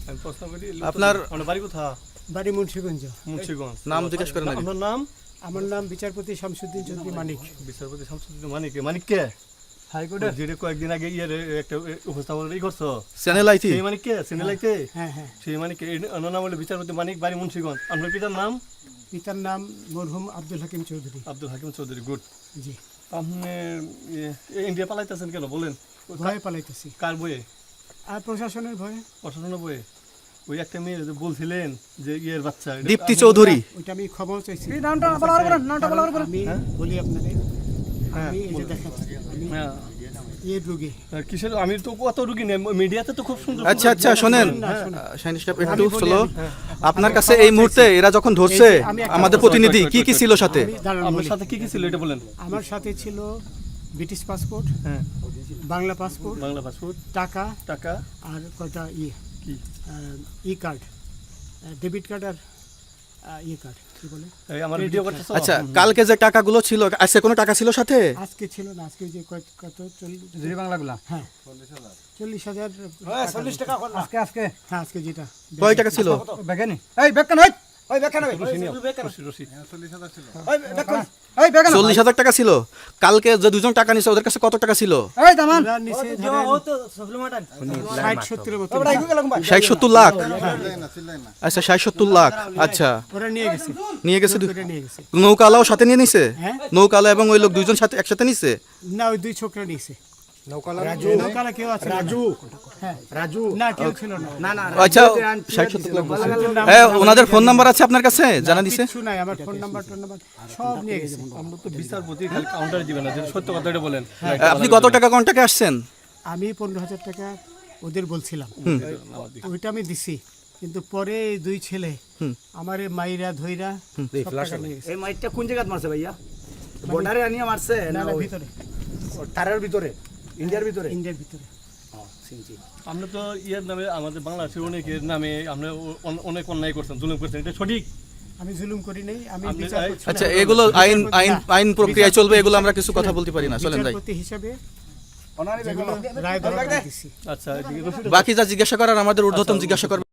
আমি প্রশ্ন করি আপনার বাড়ি কোথায়? বাড়ি মুন্সিগঞ্জ। মুন্সিগঞ্জ। নাম জিজ্ঞেস করেন আগে। আপনার নাম? আমার নাম বিচারপতি শামসুদ্দিন চৌধুরী মানিক। বিচারপতি শামসুদ্দিন মানিক। মানিক কে? হাইকোর্টের যেটা কয়েকদিন আগে একটা উপস্থাপন করছো চ্যানেল আইতি। সেই মানিক কে? চ্যানেল আইতে? হ্যাঁ হ্যাঁ। সেই মানিক নাম হলো বিচারপতি মানিক, বাড়ি মুন্সিগঞ্জ। আপনার পিতার নাম? পিতার নাম মরহুম আব্দুল হাকিম চৌধুরী। আব্দুল হাকিম চৌধুরী। গুড। জি। আপনি ইন্ডিয়া পালাইতেছেন কেন বলেন? ভয়ে পালাইতেছি। কার বইয়ে? আর প্রশাসনের ভয়ে। প্রশাসনের বইয়ে? ওই একটা মেয়ে যে বলছিলেন যে ইয়ের বাচ্চা, দীপ্তি চৌধুরী। ওইটা আমি খবর চাইছি। নামটা বলার পরে আমি বলি আপনাদের, আমি এই যে দেখাচ্ছি আমি হ্যাঁ এই রোগী। কিসের? আমি তো কত রুগী নেই, মিডিয়াতে তো খুব সুন্দর। আচ্ছা আচ্ছা শোনেন শাহিন সাহেব একটু আমি বলি, স্লো। আপনার কাছে এই মুহূর্তে এরা যখন ধরছে আমাদের প্রতিনিধি কি কি ছিল সাথে? আমি দাঁড়ান আপনার বলি। সাথে কি কি ছিল এটা বলেন। আমার সাথে ছিল ব্রিটিশ পাসপোর্ট, হ্যাঁ, বাংলা পাসপোর্ট, বাংলা পাসপোর্ট, টাকা টাকা, আর কয়টা কি ই কার্ড, ডেবিট কার্ড আর ই কার্ড কি বলে। এই আমার ভিডিও করতেছো? আচ্ছা কালকে যে টাকাগুলো ছিল আজকে কোনো টাকা ছিল সাথে? আজকে ছিল না, আজকে যে কত 40 বাংলাগুলা। হ্যাঁ 40,000। 40 টাকা আজকে হ্যাঁ আজকে যেটা কয় টাকা ছিল? বেগানি এই বেকান হই ওই বেকান হই রশি। ওই বেকান এই বেকান 40,000 টাকা ছিল। কালকে যে দুজন টাকা নিছে ওদের কাছে কত টাকা ছিল? এই দামান ওরা নিচে ধরেন 60-70 মতো। 60-70 লাখ। আচ্ছা 60-70 লাখ। আচ্ছা ওরা নিয়ে গেছে, নিয়ে গেছে। ওরা নিয়ে গেছে। নৌকালাও সাথে নিয়ে নিছে? হ্যাঁ নৌকালা এবং ওই লোক দুইজন সাথে একসাথে নিছে? না, ওই দুই ছোকরা নিয়েছে। নৌকালা কেউ আছে? হ্যাঁ রাজু না, কেউ ছিল না। না আচ্ছা 60-70 লাখ বলছে। হ্যাঁ ওনাদের ফোন নাম্বার আছে আপনার কাছে? জানা দিছে? কিছু নাই, আমার ফোন নাম্বার সব নিয়ে গেছে। আমরা তো বিচারপতি খালি কাউন্টারে দিবেন না, যেটা সত্য কথা এটা বলেন। আপনি কত টাকা কন্টাক্টে আসছেন? আমি 15,000 টাকা ওদের বলছিলাম, ওইটা আমি দিছি। কিন্তু পরে এই দুই ছেলে আমার এই মাইরা ধইরা সব টাকা নিয়ে গেছে। এই মাইটটা কোন জায়গায় মারছে ভাইয়া? বর্ডারে আনিয়া মারছে না না না, ওই ভিতরে, তারের ভিতরে, ইন্ডিয়ার ভিতরে? ইন্ডিয়ার ভিতরে। আমরা তো ইয়ের নামে, আমাদের বাংলাদেশের অনেকের নামে আমরা অনেক অন্যায় করছেন, জুলুম করছেন, এটা সঠিক? আমি জুলুম করি নাই, আমি আপনি- বিচার করছি না। আচ্ছা এগুলো আইন আইন আইন প্রক্রিয়ায় চলবে, এগুলো আমরা কিছু কথা বলতে পারি না। চলেন যাই। বিচারপতি হিসাবে অনারি যেগুলো রায় দেওয়া দিছি। আচ্ছা, এদিকে রশিদ বাকি যা জিজ্ঞাসা করার আমাদের ঊর্ধ্বতন জিজ্ঞাসা করবে।